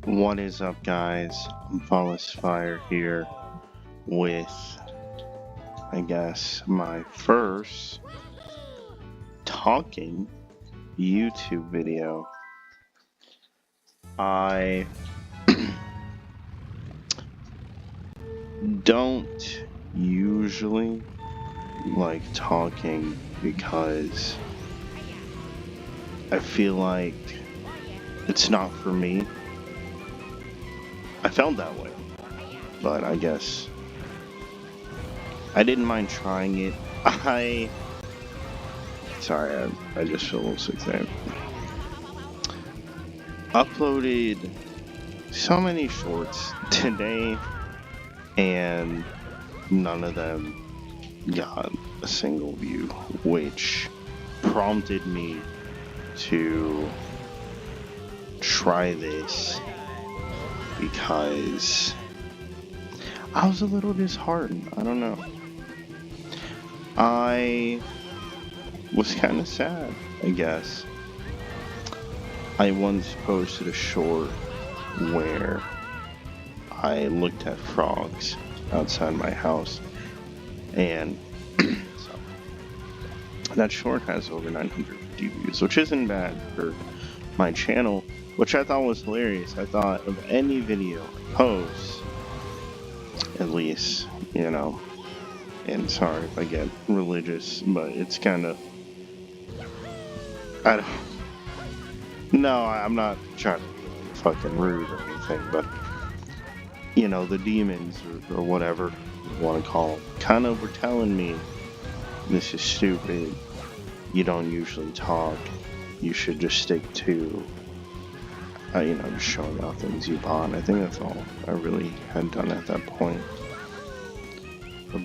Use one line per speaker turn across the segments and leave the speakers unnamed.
What is up, guys? I'm Flawless Fire here with, I guess, my first talking YouTube video. I don't usually like talking because I feel like it's not for me. I felt that way, but I guess I didn't mind trying it. Sorry, I just feel a little sick there. Uploaded so many shorts today, and none of them got a single view, which prompted me to try this because I was a little disheartened. I don't know. I was kind of sad, I guess. I once posted a short where I looked at frogs outside my house, and so that short has over 950 views, which isn't bad for my channel, which I thought was hilarious. I thought of any video I post, at least, and sorry if I get religious, but it's kind of, I don't, no, I'm not trying to be fucking rude or anything, but, the demons or whatever you want to call them, kind of were telling me, this is stupid, you don't usually talk, you should just stick to, just showing off things you bought. I think that's all I really had done at that point.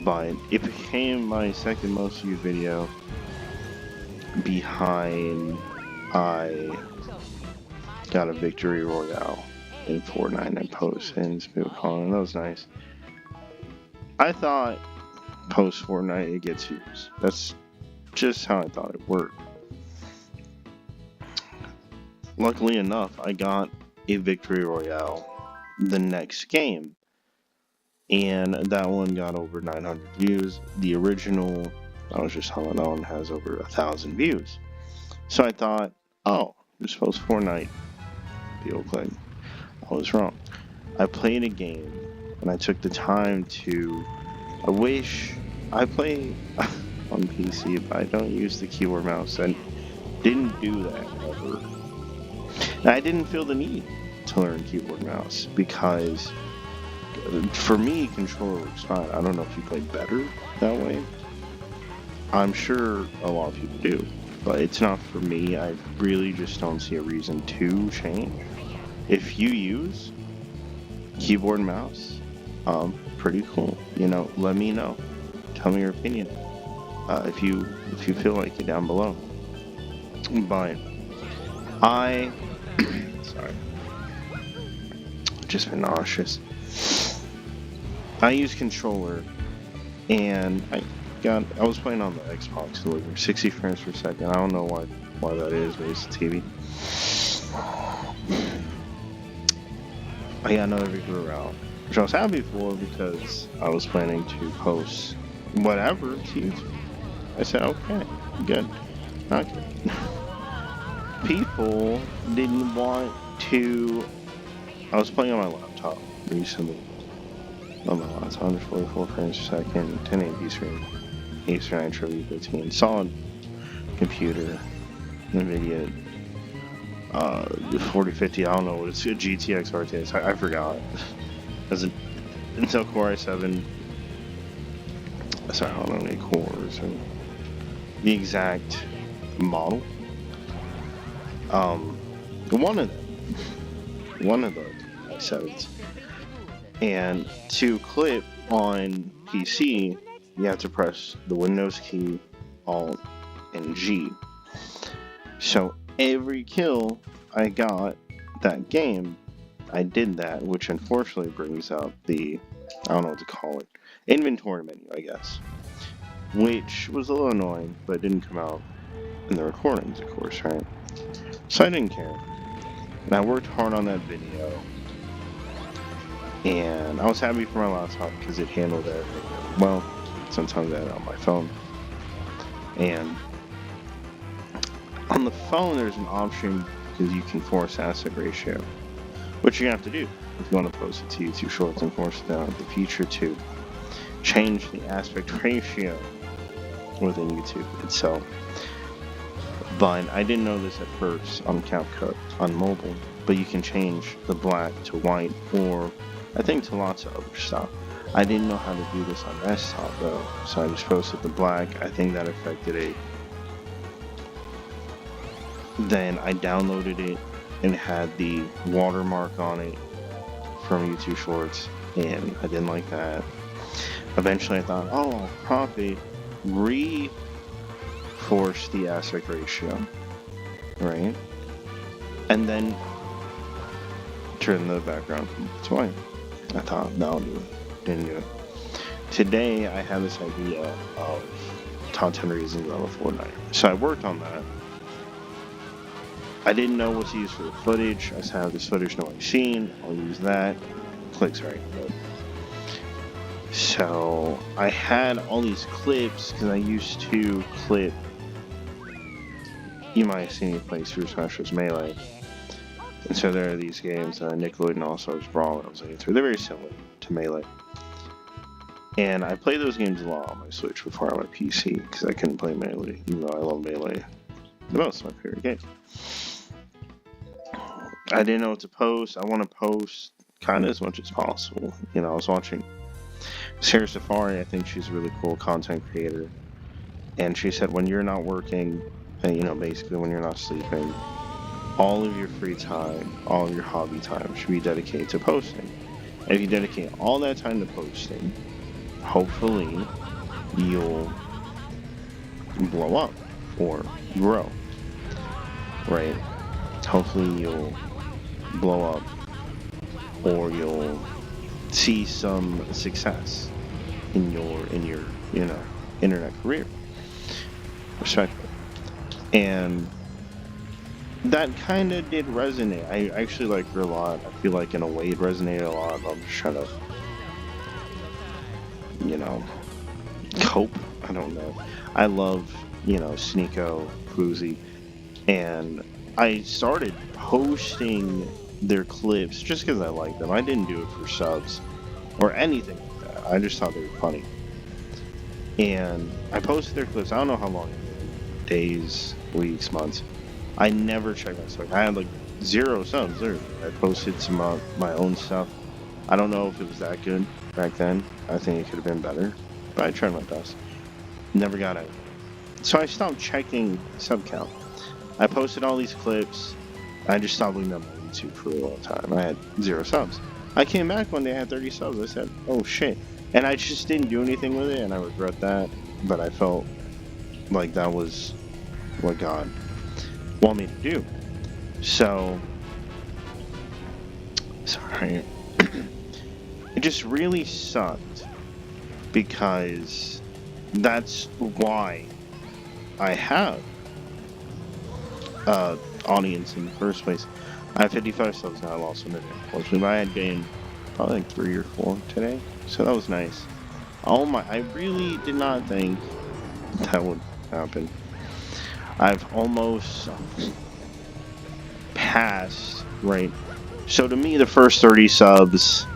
But it became my second most viewed video behind I got a victory royale in Fortnite and post and Smooth Calling. That was nice. I thought post Fortnite it gets views. That's just how I thought it worked. Luckily enough, I got a victory royale the next game, and that one got over 900 views. The original I was just telling on has over 1,000 views. So I thought, oh, just post Fortnite, people click. I was wrong. I played a game and I took the time to. I wish I play on PC, but I don't use the keyboard mouse. I didn't do that ever. And I didn't feel the need to learn keyboard mouse because for me, controller works fine. I don't know if you play better that way. I'm sure a lot of people do, but it's not for me. I really just don't see a reason to change. If you use keyboard and mouse, pretty cool. Let me know. Tell me your opinion. If you feel like it down below. But sorry, just been nauseous. I use controller, and I was playing on the Xbox delivery, 60 frames per second. I don't know why that is, but it's TV. I got another victory route, which I was happy for because I was planning to post whatever to YouTube. I said, okay, good. Not good. People didn't want to. I was playing on my laptop recently. On my laptop, 144 frames per second, 1080p screen, Acer Nitro V15, solid computer, NVIDIA 4050. I don't know what it's a GTX RTX. I forgot. As an Intel Core i7. Sorry, I don't know any cores or the exact model. One of the i7s. And to clip on PC, you have to press the Windows key, Alt, and G. So every kill I got that game, I did that, which unfortunately brings up the, I don't know what to call it, inventory menu, I guess. Which was a little annoying, but it didn't come out in the recordings, of course, right? So I didn't care. And I worked hard on that video. And I was happy for my laptop because it handled everything really well. Sometimes I had it on my phone. And on the phone, there's an option because you can force aspect ratio, which you have to do if you want to post it to YouTube Shorts and force the feature to change the aspect ratio within YouTube itself. But I didn't know this at first on CapCut on mobile, but you can change the black to white, or I think to lots of other stuff. I didn't know how to do this on desktop though, so I just posted the black. I think that affected it. Then I downloaded it and it had the watermark on it from YouTube Shorts, and I didn't like that. Eventually I thought, oh, I'll crop it, force the aspect ratio, right? And then turn the background to white. I thought, that'll do it. Didn't do it. Today, I have this idea of top 10 reasons I'm a Fortnite. So I worked on that. I didn't know what to use for the footage. I just have this footage nobody's seen. I'll use that. Clicks right. Good. So I had all these clips because I used to clip. You might have seen me play Super Smash Bros. Melee. And so there are these games, Nickelodeon All-Stars Brawl, I was looking through. They're very similar to Melee. And I played those games a lot on my Switch before on my PC, because I couldn't play Melee, even though I love Melee the most, my favorite game. I didn't know what to post. I want to post kind of as much as possible. You know, I was watching Sarah Safari. I think she's a really cool content creator. And she said when you're not working, you know, basically when you're not sleeping, all of your free time, all of your hobby time should be dedicated to posting. And if you dedicate all that time to posting, hopefully you'll blow up or grow, right? Hopefully you'll blow up or you'll see some success in your you know, internet career, respectively. And that kind of did resonate. I actually like her a lot. I feel like in a way it resonated a lot. I'm just trying to, you know, cope. I don't know. I love, you know, Sneeko, Floozy, and I started posting their clips just because I like them. I didn't do it for subs or anything like that. I just thought they were funny. And I posted their clips. I don't know how long, days, weeks, months. I never checked my stuff. I had like 0 subs there. I posted some of my own stuff. I don't know if it was that good back then. I think it could have been better, but I tried my best. Never got it. So I stopped checking sub count. I posted all these clips. I just stopped looking at my YouTube for a long time. I had 0 subs. I came back one day, I had 30 subs. I said, oh shit. And I just didn't do anything with it, and I regret that. But I felt like that was what God want me to do. So sorry. It just really sucked because that's why I have audience in the first place. I have 55 subs now. I lost one today, unfortunately, but I had gained probably like 3 or 4 today, so that was nice. Oh my, I really did not think that would happen. I've almost passed, right? So to me, the first 30 subs,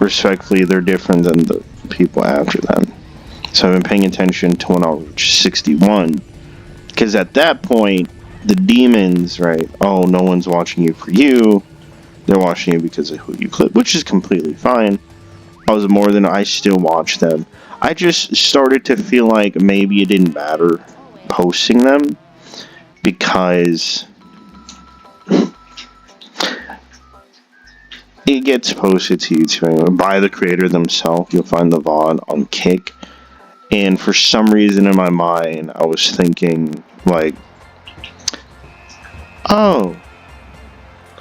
respectfully, they're different than the people after them. So I've been paying attention to when I'll reach 61. Because at that point, the demons, right? Oh, no one's watching you for you. They're watching you because of who you clip, which is completely fine. I still watch them. I just started to feel like maybe it didn't matter posting them because it gets posted to YouTube anyway by the creator themselves. You'll find the VOD on Kick, and for some reason in my mind I was thinking like, oh,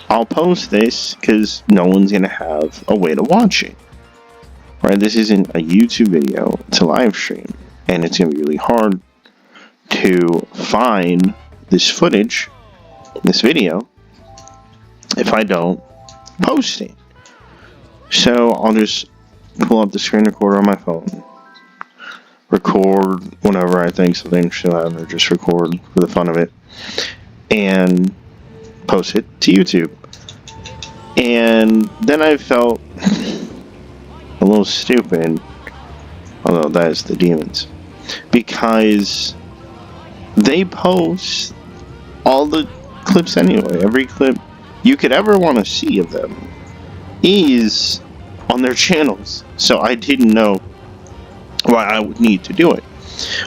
I'll post this because no one's gonna have a way to watch it, right? This isn't a YouTube video, it's a live stream, and it's gonna be really hard to find this footage, this video, if I don't post it. So I'll just pull up the screen recorder on my phone, record whenever I think something should happen, or just record for the fun of it, and post it to YouTube. And then I felt a little stupid, although that is the demons, because they post all the clips anyway. Every clip you could ever want to see of them is on their channels. So I didn't know why I would need to do it.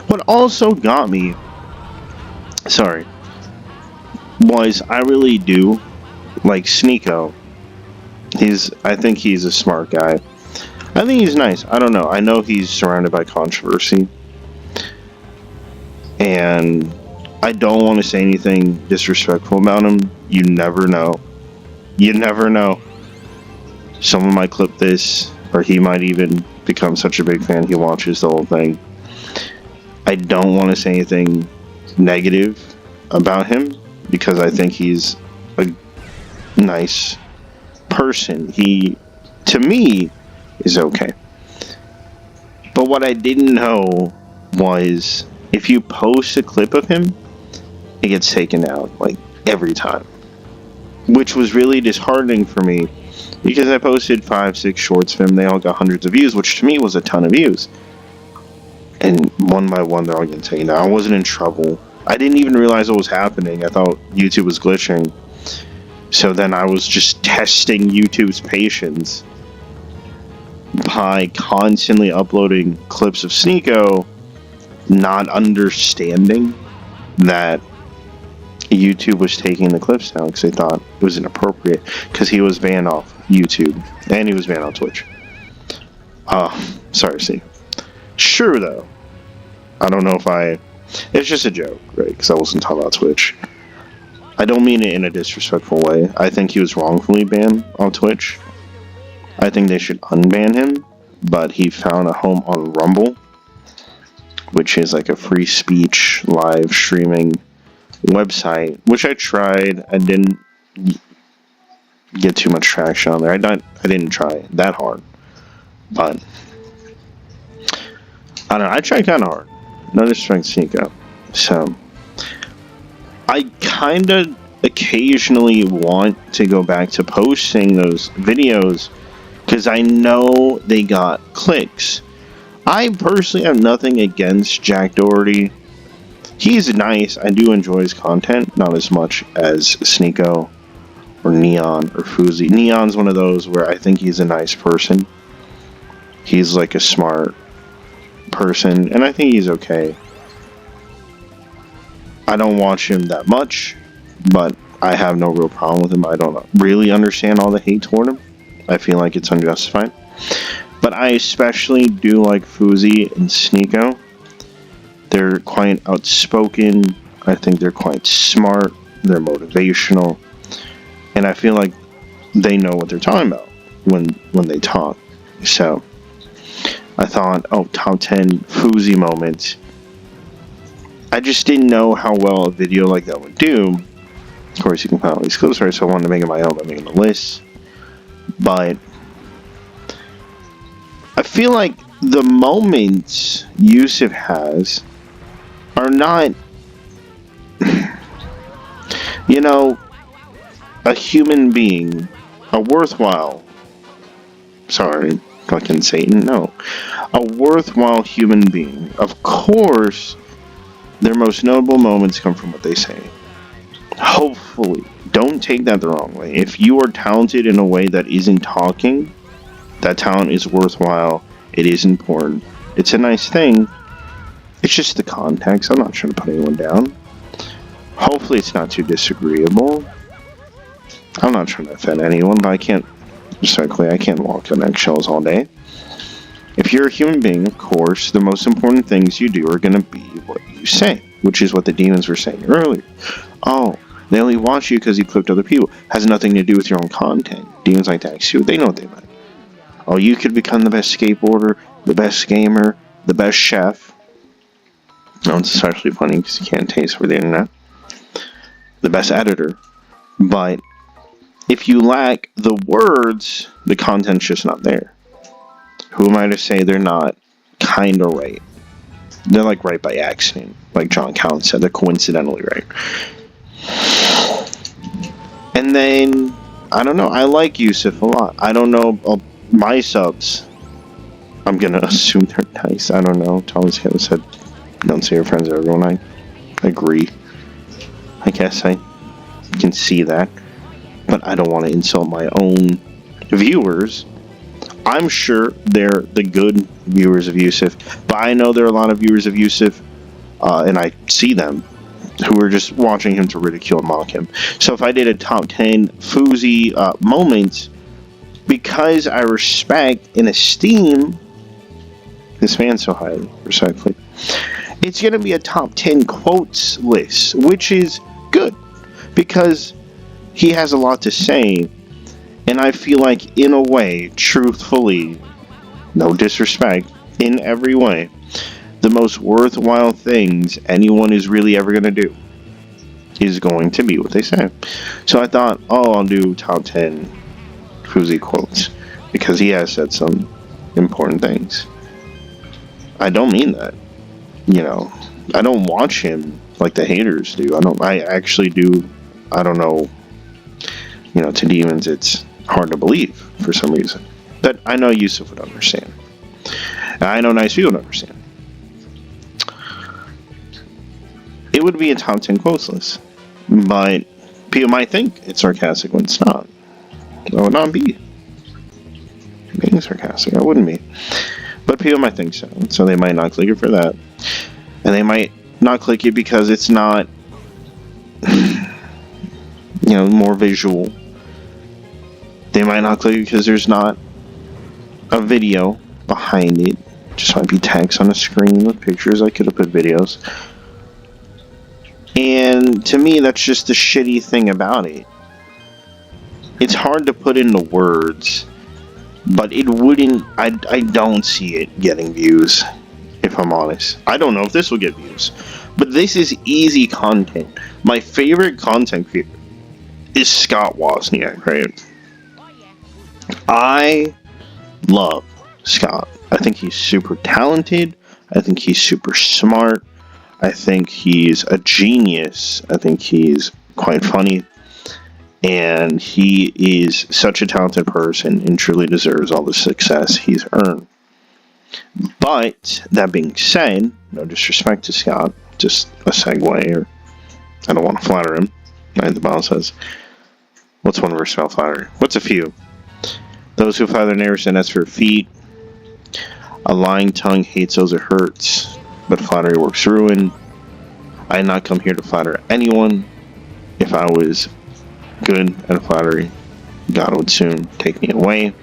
What also got me, was I really do like Sneeko. I think he's a smart guy. I think he's nice. I don't know. I know he's surrounded by controversy. And I don't want to say anything disrespectful about him. You never know. You never know. Someone might clip this, or he might even become such a big fan he watches the whole thing. I don't want to say anything negative about him because I think he's a nice person. He, to me, is okay. But what I didn't know was if you post a clip of him, it gets taken down like every time, which was really disheartening for me because I posted 5-6 shorts of him. They all got hundreds of views, which to me was a ton of views. And one by one, they're all getting taken down. I wasn't in trouble. I didn't even realize what was happening. I thought YouTube was glitching. So then I was just testing YouTube's patience by constantly uploading clips of Sneeko, not understanding that YouTube was taking the clips down because they thought it was inappropriate because he was banned off YouTube and he was banned on Twitch. Sorry, Steve. Sure, though. I don't know if it's just a joke, right? Because I wasn't talking about Twitch. I don't mean it in a disrespectful way. I think he was wrongfully banned on Twitch. I think they should unban him, but he found a home on Rumble, which is like a free speech live streaming website, which I tried. I didn't get too much traction on there. I didn't try that hard, but I don't know. I tried kind of hard. No disrespect to Sneeko. So I kind of occasionally want to go back to posting those videos because I know they got clicks. I personally have nothing against Jack Doherty. He's nice. I do enjoy his content, not as much as Sneeko or Neon or Fuzi. Neon's one of those where I think he's a nice person. He's like a smart person, and I think he's okay. I don't watch him that much, but I have no real problem with him. I don't really understand all the hate toward him. I feel like it's unjustified. But I especially do like Fuzi and Sneeko. They're quite outspoken. I think they're quite smart. They're motivational. And I feel like they know what they're talking about when they talk. So I thought, top 10 Fuzi moments. I just didn't know how well a video like that would do. Of course, you can find all these clips, right? So I wanted to make it my own by making a list. But I feel like the moments Yusuf has are not, a human being, a worthwhile, fucking Satan, no, a worthwhile human being. Of course, their most notable moments come from what they say. Hopefully, don't take that the wrong way. If you are talented in a way that isn't talking, that talent is worthwhile. It is important. It's a nice thing. It's just the context. I'm not trying to put anyone down. Hopefully it's not too disagreeable. I'm not trying to offend anyone, but I can't walk on eggshells all day. If you're a human being, of course, the most important things you do are going to be what you say, which is what the demons were saying earlier. Oh, they only watch you because you clipped other people. Has nothing to do with your own content. Demons like that, they know what they meant. Oh, you could become the best skateboarder, the best gamer, the best chef. No, it's especially funny because you can't taste for the internet. The best editor. But if you lack the words, the content's just not there. Who am I to say they're not kind of right? They're like right by accident, like John Callan said. They're coincidentally right. And then, I don't know, I like Yusuf a lot. I don't know, my subs, I'm gonna assume they're nice. I don't know. Thomas Kevin said, don't say your friends are everyone. I agree. I guess I can see that. But I don't want to insult my own viewers. I'm sure they're the good viewers of Yusuf, but I know there are a lot of viewers of Yusuf, and I see them, who are just watching him to ridicule and mock him. So if I did a top 10 Fuzi moments, because I respect and esteem this man so highly, respectfully, it's going to be a top 10 quotes list, which is good, because he has a lot to say. And I feel like, in a way, truthfully, no disrespect, in every way, the most worthwhile things anyone is really ever going to do is going to be what they say. So I thought, oh, I'll do top 10 Fuzi quotes, because he has said some important things. I don't mean that. You know, I don't watch him like the haters do. I actually do. I don't know. You know, to demons, it's hard to believe for some reason. But I know Yusuf would understand. And I know nice people would understand. It would be a top 10 quotes list. But people might think it's sarcastic when it's not. It would not be being sarcastic. I wouldn't be. But people might think so. So they might not click it for that. And they might not click it because it's not, more visual. They might not click it because there's not a video behind it. Just might be text on a screen with pictures. I could have put videos. And to me, that's just the shitty thing about it. It's hard to put into words, but it wouldn't. I don't see it getting views, if I'm honest. I don't know if this will get views, but this is easy content. My favorite content creator is Scott Wozniak, right? I love Scott. I think he's super talented. I think he's super smart. I think he's a genius. I think he's quite funny. And he is such a talented person and truly deserves all the success he's earned. But, that being said, no disrespect to Scott, just a segue, or I don't want to flatter him. Right, the Bible says, what's one verse about flattery? What's a few? Those who flatter their neighbors and ask for feet. A lying tongue hates those it hurts, but flattery works ruin. I did not come here to flatter anyone. If I was good at flattery, God would soon take me away.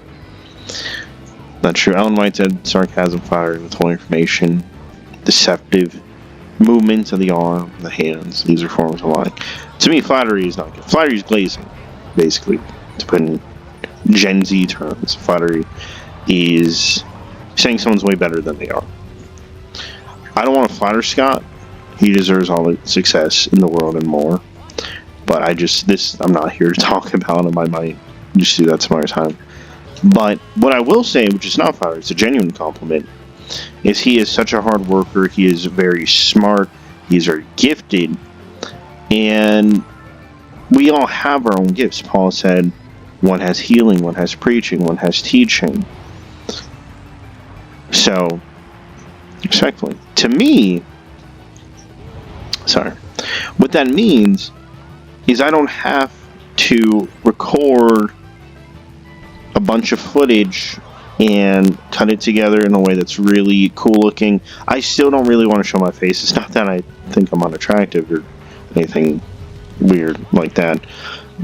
Not true. Ellen White said, sarcasm, flattery, withholding information, deceptive movements of the arm, the hands. These are forms of lying. To me, flattery is not good. Flattery is glazing, basically, to put in Gen Z terms. Flattery is saying someone's way better than they are. I don't want to flatter Scott. He deserves all the success in the world and more. But I'm not here to talk about him. I might just do that some other time. But what I will say, which is not flattery, it's a genuine compliment, is he is such a hard worker. He is very smart. He's very gifted. And we all have our own gifts. Paul said, one has healing, one has preaching, one has teaching. So, respectfully, to me, what that means is I don't have to record a bunch of footage and cut it together in a way that's really cool looking. I still don't really want to show my face. It's not that I think I'm unattractive or anything weird like that,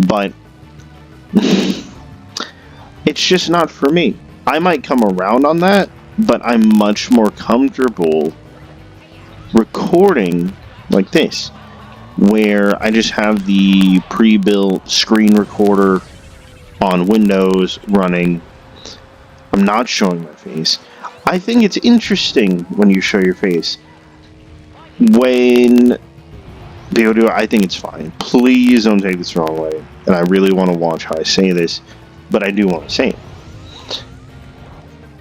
but it's just not for me. I might come around on that, but I'm much more comfortable recording like this, where I just have the pre-built screen recorder on Windows running. I'm not showing my face. I think it's interesting when you show your face. When people do it, I think it's fine. Please don't take this the wrong way. and I really want to watch how I say this, but I do want to say it.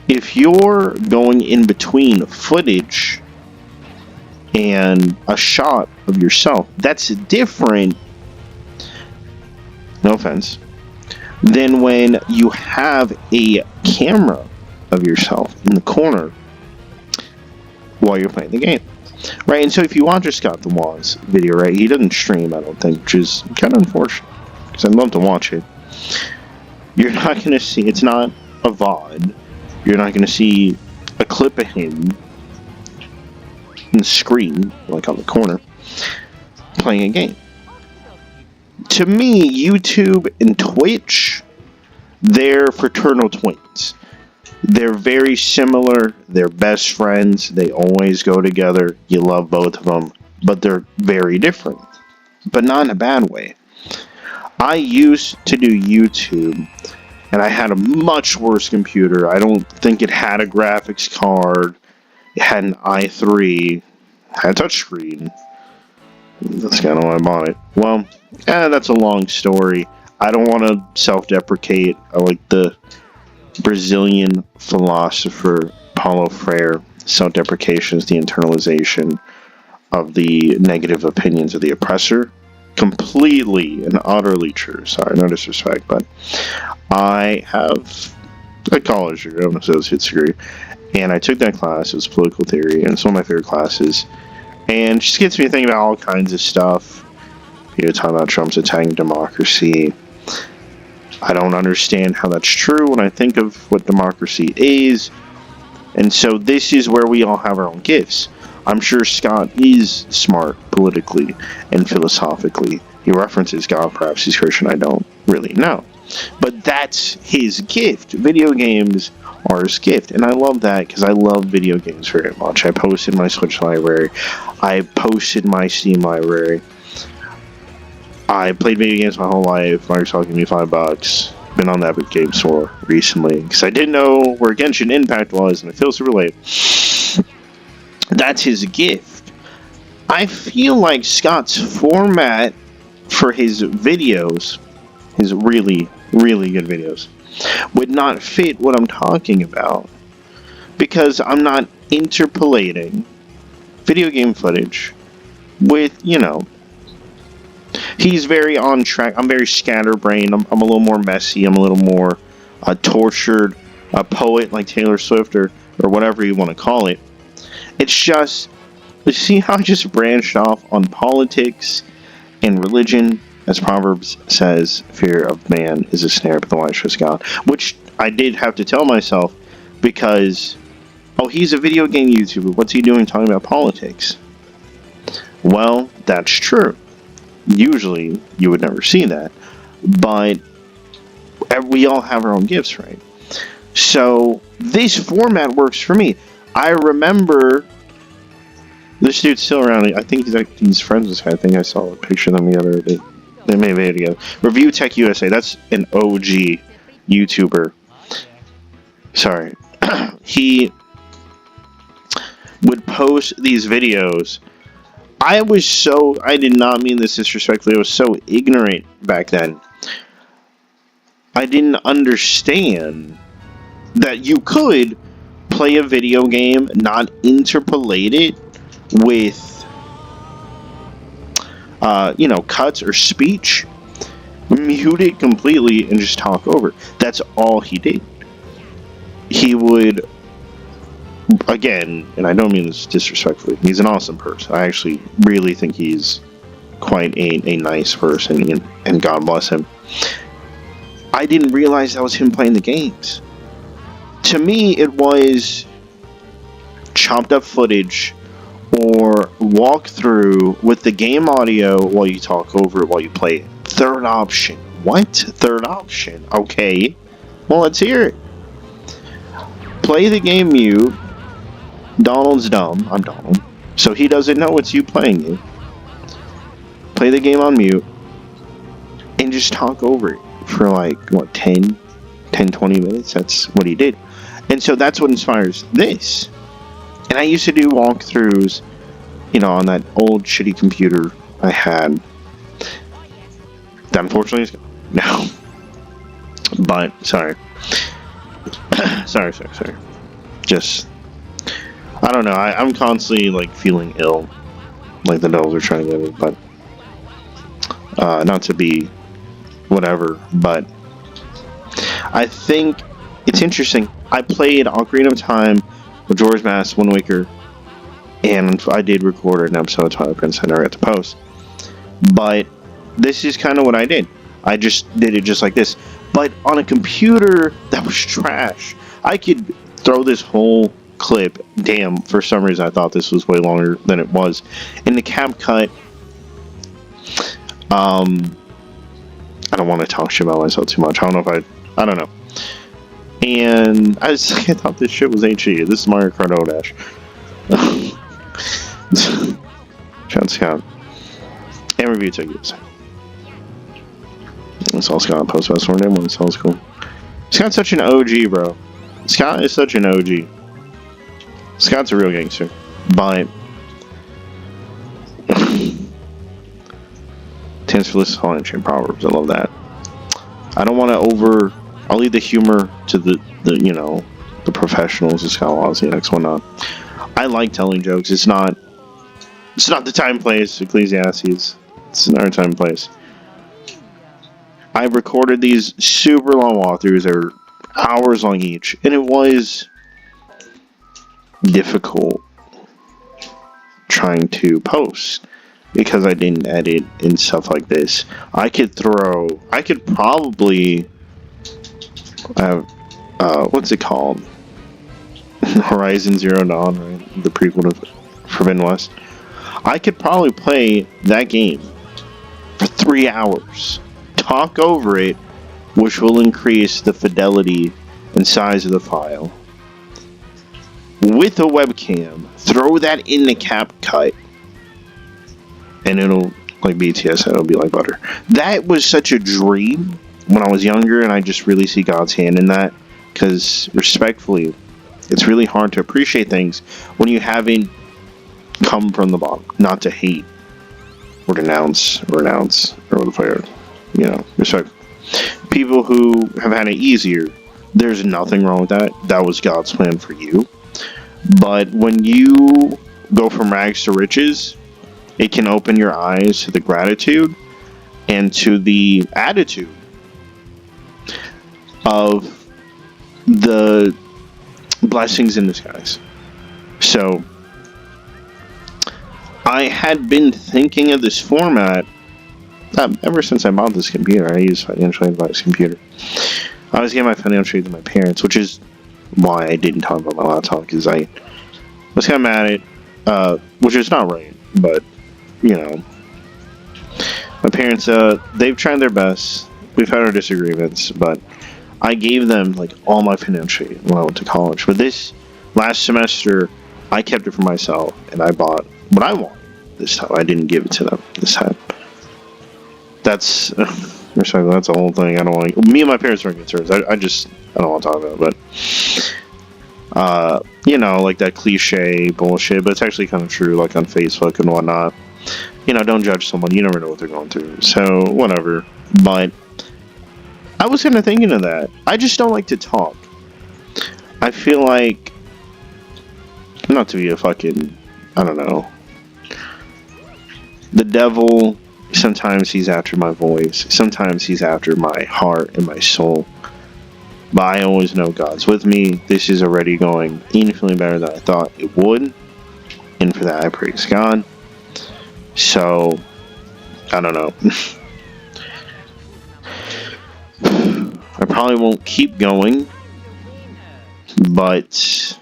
If you're going in between footage and a shot of yourself, that's different, no offense, than when you have a camera of yourself in the corner while you're playing the game. Right, and so if you watch Scott the Waz video, right, he doesn't stream, I don't think, which is kind of unfortunate, because I'd love to watch it. You're not going to see, it's not a VOD, you're not going to see a clip of him on the screen, like on the corner, playing a game. To me, YouTube and Twitch, they're fraternal twins. They're very similar. They're best friends. They always go together. You love both of them. But they're very different. But not in a bad way. I used to do YouTube, and I had a much worse computer. I don't think it had a graphics card. It had an i3. Had a touchscreen. That's kind of why I bought it. Well, that's a long story. I don't want to self-deprecate. I like the Brazilian philosopher Paulo Freire. Self-deprecation is the internalization of the negative opinions of the oppressor. Completely and utterly true. Sorry, no disrespect, but I have a college degree, an associate's degree, and I took that class. It was political theory, and it's one of my favorite classes. And it just gets me thinking about all kinds of stuff. You know, talking about Trump's attacking democracy. I don't understand how that's true when I think of what democracy is. And so this is where we all have our own gifts. I'm sure Scott is smart politically and philosophically. He references God, perhaps he's Christian, I don't really know. But that's his gift. Video games are his gift. And I love that because I love video games very much. I posted my Switch library. I posted my Steam library. I played video games my whole life. Microsoft gave me $5. Been on the Epic Game Store recently because I didn't know where Genshin Impact was, and it feels super late. That's his gift. I feel like Scott's format for his videos, his really, really good videos, would not fit what I'm talking about because I'm not interpolating video game footage with, you know, he's very on track. I'm very scatterbrained. I'm a little more messy. I'm a little more tortured, a poet like Taylor Swift or whatever you want to call it. It's just, you see how I just branched off on politics and religion? As Proverbs says, fear of man is a snare, but the wise trust God. Which I did have to tell myself because, oh, he's a video game YouTuber. What's he doing talking about politics? Well, that's true. Usually, you would never see that. But we all have our own gifts, right? So, this format works for me. I remember this dude's still around. I think he's friends with this guy. I think I saw a picture of them the other day. They may have made it together. Review Tech USA. That's an OG YouTuber. Sorry. He would post these videos. I did not mean this disrespectfully. I was so ignorant back then. I didn't understand that you could play a video game, not interpolate it with, you know, cuts or speech, mute it completely and just talk over. That's all he did. He would, again, and I don't mean this disrespectfully, he's an awesome person. I actually really think he's quite a nice person, and God bless him. I didn't realize that was him playing the games. To me, it was chopped up footage or walk through with the game audio while you talk over it while you play it. Third option. What? Third option? Okay. Well, let's hear it. Play the game mute. Donald's dumb. I'm Donald. So he doesn't know it's you playing it. Play the game on mute. And just talk over it for like, what, 10, 20 minutes? That's what he did. And so that's what inspires this. And I used to do walkthroughs, you know, on that old shitty computer I had. That unfortunately is gone. No. But, sorry. sorry. Just, I don't know. I'm constantly, like, feeling ill. Like, the devils are trying to get me, but, not to be whatever, but I think it's interesting. I played Ocarina of Time, Majora's Mask, Wind Waker, and I did record an episode of Twilight Princess I never got to post. But this is kind of what I did. I just did it just like this. But on a computer that was trash. I could throw this whole clip. Damn, for some reason I thought this was way longer than it was. In the CapCut, I don't want to talk shit about myself too much. I don't know if I don't know. And I thought this shit was HD. This is Mario Kart O Dash. John Scott. And review tickets. That's all Scott post about Sword Name. It's all cool. Scott's such an OG, bro. Scott is such an OG. Scott's a real gangster. But Tens for List Hall Chain Proverbs. I love that. I don't want to I'll leave the humor to the the professionals. It's Scott Wallace, the X whatnot. I like telling jokes. It's not the time place. Ecclesiastes. It's not our time and place. I've recorded these super long walkthroughs. They were hours long each, and it was difficult trying to post because I didn't edit and stuff like this. I could probably what's it called? Horizon Zero Dawn, right? The prequel to Forbidden West. I could probably play that game for 3 hours, talk over it, which will increase the fidelity and size of the file, with a webcam, throw that in the CapCut, and it'll, like BTS, it'll be like butter. That was such a dream when I was younger, and I just really see God's hand in that, because, respectfully, it's really hard to appreciate things when you haven't come from the bottom. Not to hate or renounce, or what the fuck, respect. People who have had it easier, there's nothing wrong with that. That was God's plan for you. But when you go from rags to riches, it can open your eyes to the gratitude and to the attitude of the blessings in disguise. So I had been thinking of this format ever since I bought this computer. I use financial advice computer. I was getting my financial aid to my parents, which is why I didn't talk about my laptop, because I was kind of mad at it, which is not right, but my parents, they've tried their best. We've had our disagreements, but I gave them like all my financial aid when I went to college. But this last semester, I kept it for myself, and I bought what I wanted this time. I didn't give it to them this time. That's a whole thing. I don't want to. Me and my parents are in concerns. I don't want to talk about it, but like that cliche bullshit. But it's actually kind of true. Like on Facebook and whatnot. Don't judge someone. You never know what they're going through. So whatever. But I was kind of thinking of that. I just don't like to talk. I feel like, not to be a fucking, I don't know. The devil, sometimes he's after my voice. Sometimes he's after my heart and my soul. But I always know God's with me. This is already going infinitely better than I thought it would. And for that, I praise God. So, I don't know. I probably won't keep going. But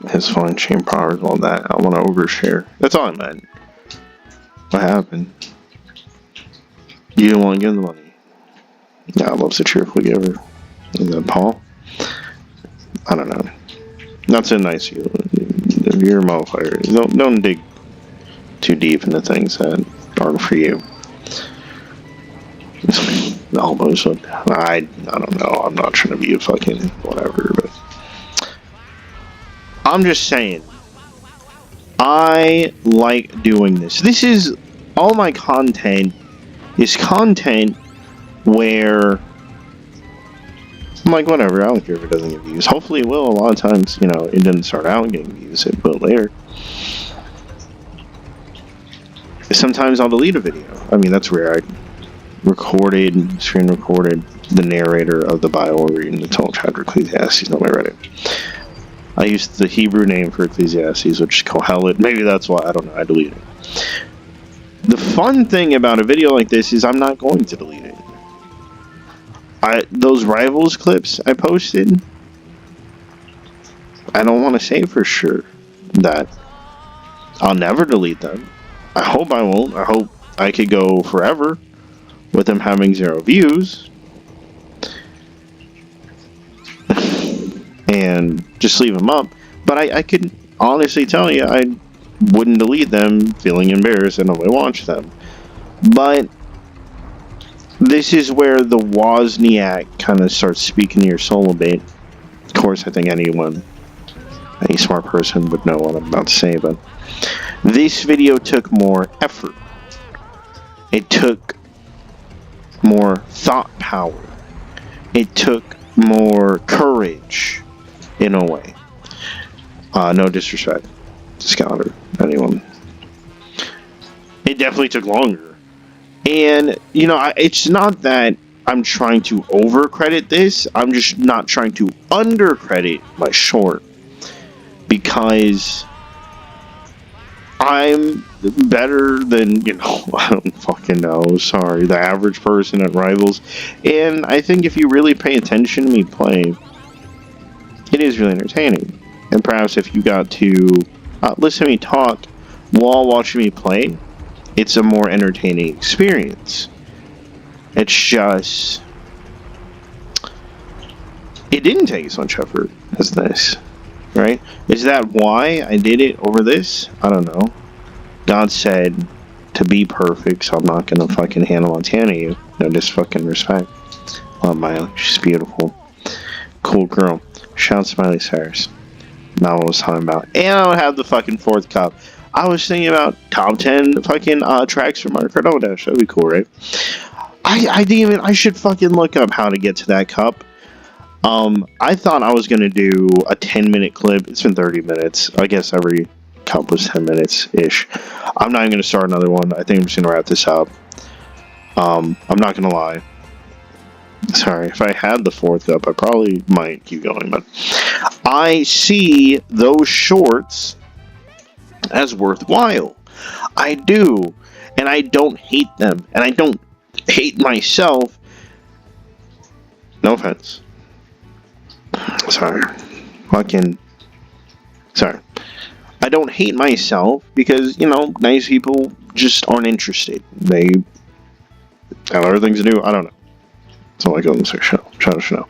his fun chain powers, all that. I want to overshare. That's all I meant. What happened? You didn't want to give the money. God loves a cheerful giver. Is that Paul? I don't know. Not so nice of you. If you're a motherfucker, don't dig too deep into things that aren't for you. Almost. I don't know. I'm not trying to be a fucking whatever, but I'm just saying. I like doing this. This is all my content is content where I'm like, whatever, I don't care if it doesn't get views. Hopefully it will. A lot of times, you know, it didn't start out getting views, it will later. Sometimes I'll delete a video. I mean, that's rare. I screen recorded the narrator of the Bible reading the total chapter of Ecclesiastes on my Reddit. I used the Hebrew name for Ecclesiastes, which is Kohelet. Maybe that's why, I don't know, I deleted it. The fun thing about a video like this is I'm not going to delete it. Those Rivals clips I posted, I don't want to say for sure that I'll never delete them. I hope I won't. I hope I could go forever with them having 0 views and just leave them up. But I could honestly tell you I wouldn't delete them feeling embarrassed that nobody watched them. But this is where the Wozniak kind of starts speaking to your soul a bit. Of course, I think any smart person would know what I'm about to say, but this video took more effort. It took more thought power. It took more courage, in a way. No disrespect to Scout or anyone. It definitely took longer. And, you know, it's not that I'm trying to overcredit this. I'm just not trying to undercredit my short. Because I'm better than, you know, I don't fucking know, sorry, the average person at Rivals. And I think if you really pay attention to me play, it is really entertaining. And perhaps if you got to listen to me talk while watching me play, it's a more entertaining experience. It's just, it didn't take as much effort as this, right? Is that why I did it over this? I don't know. God said to be perfect, so I'm not gonna fucking Hannah Montana you. No, just fucking respect. Love Miley, she's beautiful. Cool girl. Shout out Smiley Cyrus. Not what I was talking about. And I don't have the fucking 4th cup. I was thinking about top 10 fucking tracks from Mario Kart Double Dash. That'd be cool, right? I should fucking look up how to get to that cup. I thought I was gonna do a 10-minute clip. It's been 30 minutes. I guess every cup was 10 minutes-ish. I'm not even gonna start another one. I think I'm just gonna wrap this up. I'm not gonna lie. Sorry, if I had the 4th cup, I probably might keep going, but I see those shorts as worthwhile. I do. And I don't hate them. And I don't hate myself. No offense. Sorry. Sorry. I don't hate myself because, you know, nice people just aren't interested. They have other things to do. I don't know. That's all I go in this show.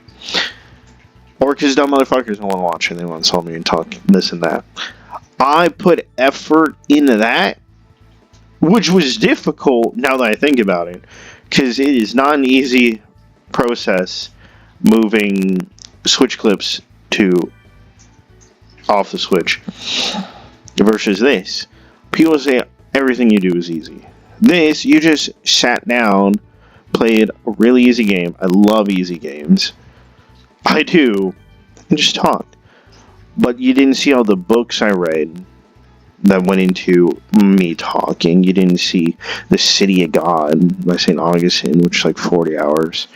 Or because dumb motherfuckers don't want to watch it. They want to tell me and talk this and that. I put effort into that, which was difficult now that I think about it, because it is not an easy process moving Switch clips to off the Switch versus this. People say everything you do is easy. This, you just sat down, played a really easy game. I love easy games. I do. And just talked. But you didn't see all the books I read that went into me talking. You didn't see The City of God by St. Augustine, which is like 40 hours.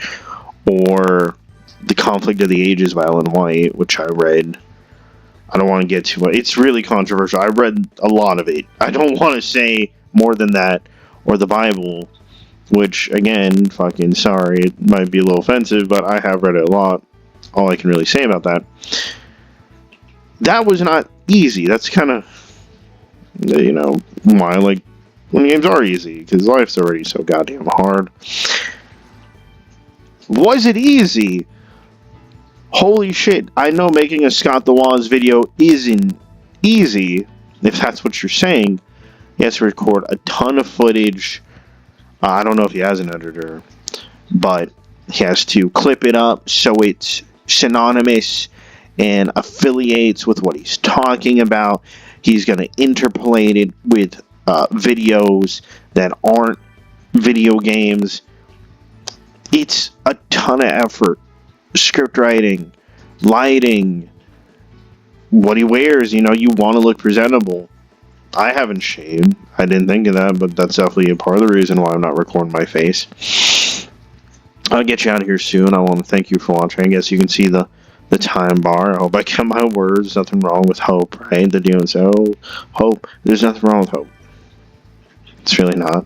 Or The Conflict of the Ages by Ellen White, which I read. I don't want to get too much. It's really controversial. I read a lot of it. I don't want to say more than that. Or the Bible, which, again, fucking sorry, it might be a little offensive, but I have read it a lot. All I can really say about that. That was not easy. That's kind of, you know, why I like when games are easy, because life's already so goddamn hard. Was it easy? Holy shit, I know making a Scott the Woz video isn't easy, if that's what you're saying. He has to record a ton of footage. I don't know if he has an editor, but he has to clip it up so it's synonymous and affiliates with what he's talking about. He's going to interpolate it with videos that aren't video games. It's a ton of effort. Script writing, lighting, what he wears, you want to look presentable. I haven't shaved. I didn't think of that, but that's definitely a part of the reason why I'm not recording my face. I'll get you out of here soon. I want to thank you for watching. I guess you can see the time bar. I hope I kept my words. Nothing wrong with hope, right? The doing so. Hope. There's nothing wrong with hope. It's really not.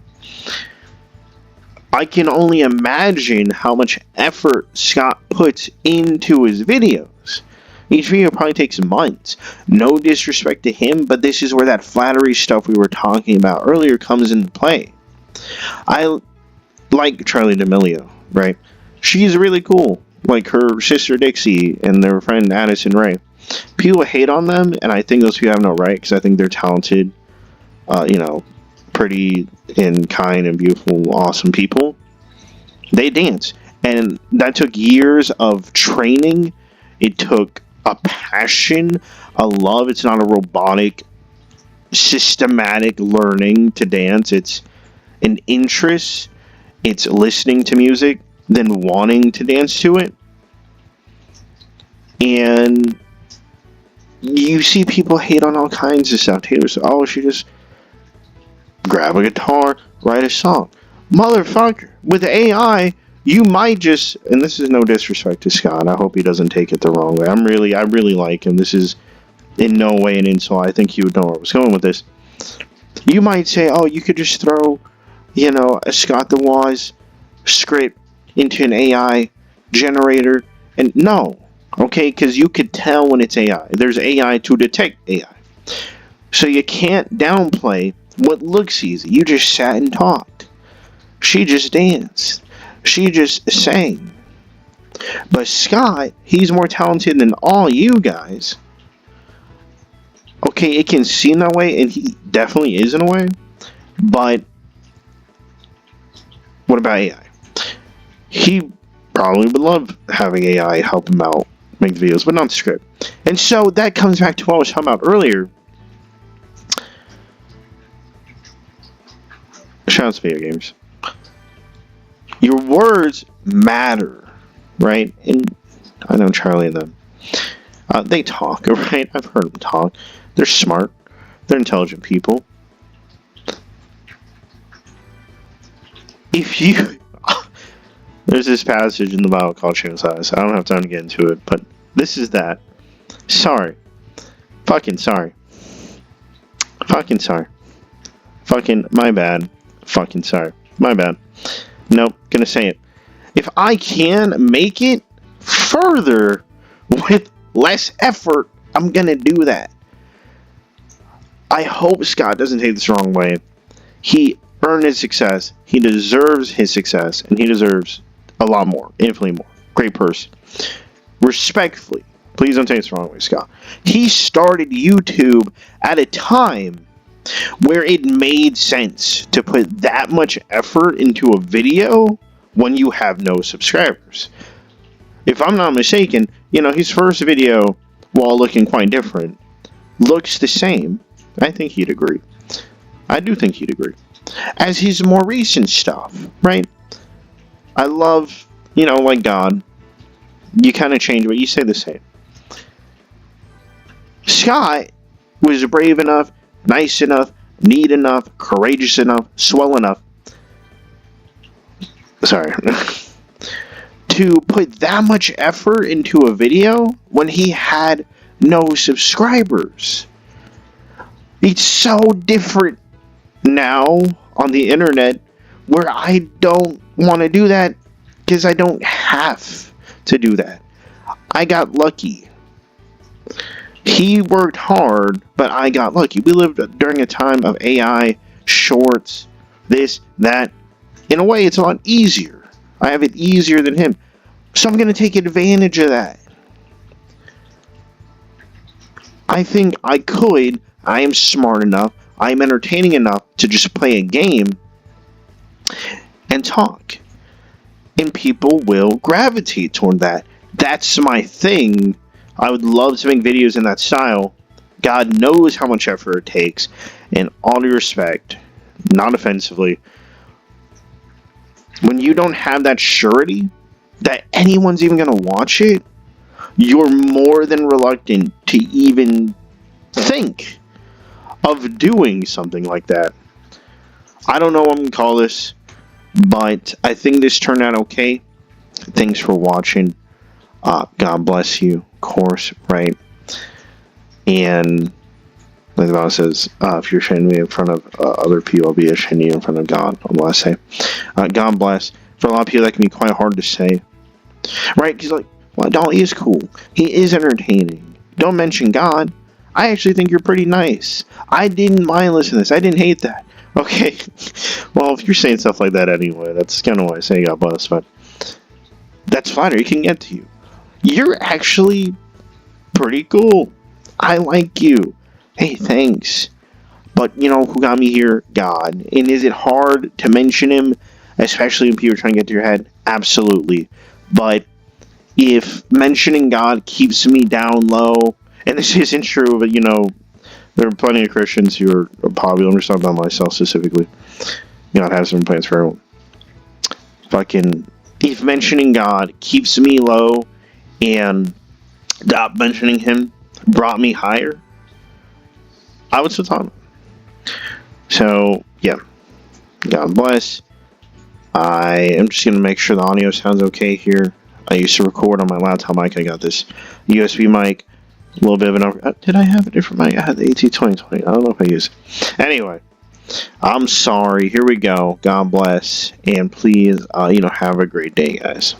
I can only imagine how much effort Scott puts into his videos. Each video probably takes months. No disrespect to him, but this is where that flattery stuff we were talking about earlier comes into play. I like Charlie D'Amelio, right? She's really cool. Like her sister Dixie and their friend Addison Rae. People hate on them, and I think those people have no right, because I think they're talented, pretty and kind and beautiful, awesome people. They dance. And that took years of training. It took a passion, a love. It's not a robotic, systematic learning to dance. It's an interest. It's listening to music, then wanting to dance to it. And you see people hate on all kinds of stuff. Taylor said, oh, she just grab a guitar, write a song. Motherfucker, with AI, you might just, and this is no disrespect to Scott, I hope he doesn't take it the wrong way. I really like him. This is in no way an insult. I think he would know where I was going with this. You might say, oh, you could just throw, a Scott the Waz script into an AI generator. And no, okay, because you could tell when it's AI. There's AI to detect AI. So you can't downplay what looks easy. You just sat and talked. She just danced. She just sang. But Scott, he's more talented than all you guys. Okay, it can seem that way, and he definitely is in a way. But what about AI? He probably would love having AI help him out, make videos, but not the script. And so that comes back to what I was talking about earlier. Shout out to video games. Your words matter, right? And I know Charlie and them. They talk, right? I've heard them talk. They're smart. They're intelligent people. If you... There's this passage in the Bible called Shimon-size. I don't have time to get into it, but this is that. Sorry. Fucking sorry. Fucking sorry. Fucking my bad. Fucking sorry. My bad. Nope, gonna say it. If I can make it further with less effort, I'm gonna do that. I hope Scott doesn't take this the wrong way. He earned his success. He deserves his success, and he deserves a lot more, infinitely more. Great person. Respectfully, please don't take this the wrong way, Scott. He started YouTube at a time where it made sense to put that much effort into a video when you have no subscribers. If I'm not mistaken, his first video, while looking quite different, looks the same. I think he'd agree. I do think he'd agree. As his more recent stuff, right? I love, like God, you kind of change, but you say the same. Scott was brave enough, nice enough, neat enough, courageous enough, swell enough, to put that much effort into a video when he had no subscribers. It's so different now on the internet where I don't want to do that because I don't have to do that. I got lucky. He worked hard, but I got lucky. We lived during a time of AI, shorts, this, that. In a way, it's a lot easier. I have it easier than him. So I'm going to take advantage of that. I think I could. I am smart enough. I am entertaining enough to just play a game and talk. And people will gravitate toward that. That's my thing. I would love to make videos in that style. God knows how much effort it takes. And all due respect, not offensively, when you don't have that surety that anyone's even going to watch it, you're more than reluctant to even think of doing something like that. I don't know what I'm going to call this, but I think this turned out okay. Thanks for watching. God bless you, of course, right? And like the Bible says, if you're ashamed of me in front of other people, I'll be ashamed of you in front of God. I'm going to say, God bless. For a lot of people, that can be quite hard to say, right? He's like, well, Dolly is cool. He is entertaining. Don't mention God. I actually think you're pretty nice. I didn't mind listening to this. I didn't hate that. Okay. Well, if you're saying stuff like that anyway, that's kind of why I say God bless, but that's flattery. It can get to you. You're actually pretty cool. I like you. Hey, thanks. But you know who got me here? God. And is it hard to mention him, especially when people are trying to get to your head? Absolutely. But if mentioning God keeps me down low, and this isn't true, but you know, there are plenty of Christians who are popular. I'm just talking about myself specifically. God has some plans for everyone. If mentioning God keeps me low and not mentioning him brought me higher, I would still talk about him. So, yeah. God bless. I am just going to make sure the audio sounds okay here. I used to record on my laptop mic. I got this USB mic. A little bit of an... Did I have a different mic? I had the AT2020. I don't know if I used it. Anyway, I'm sorry. Here we go. God bless. And please, have a great day, guys.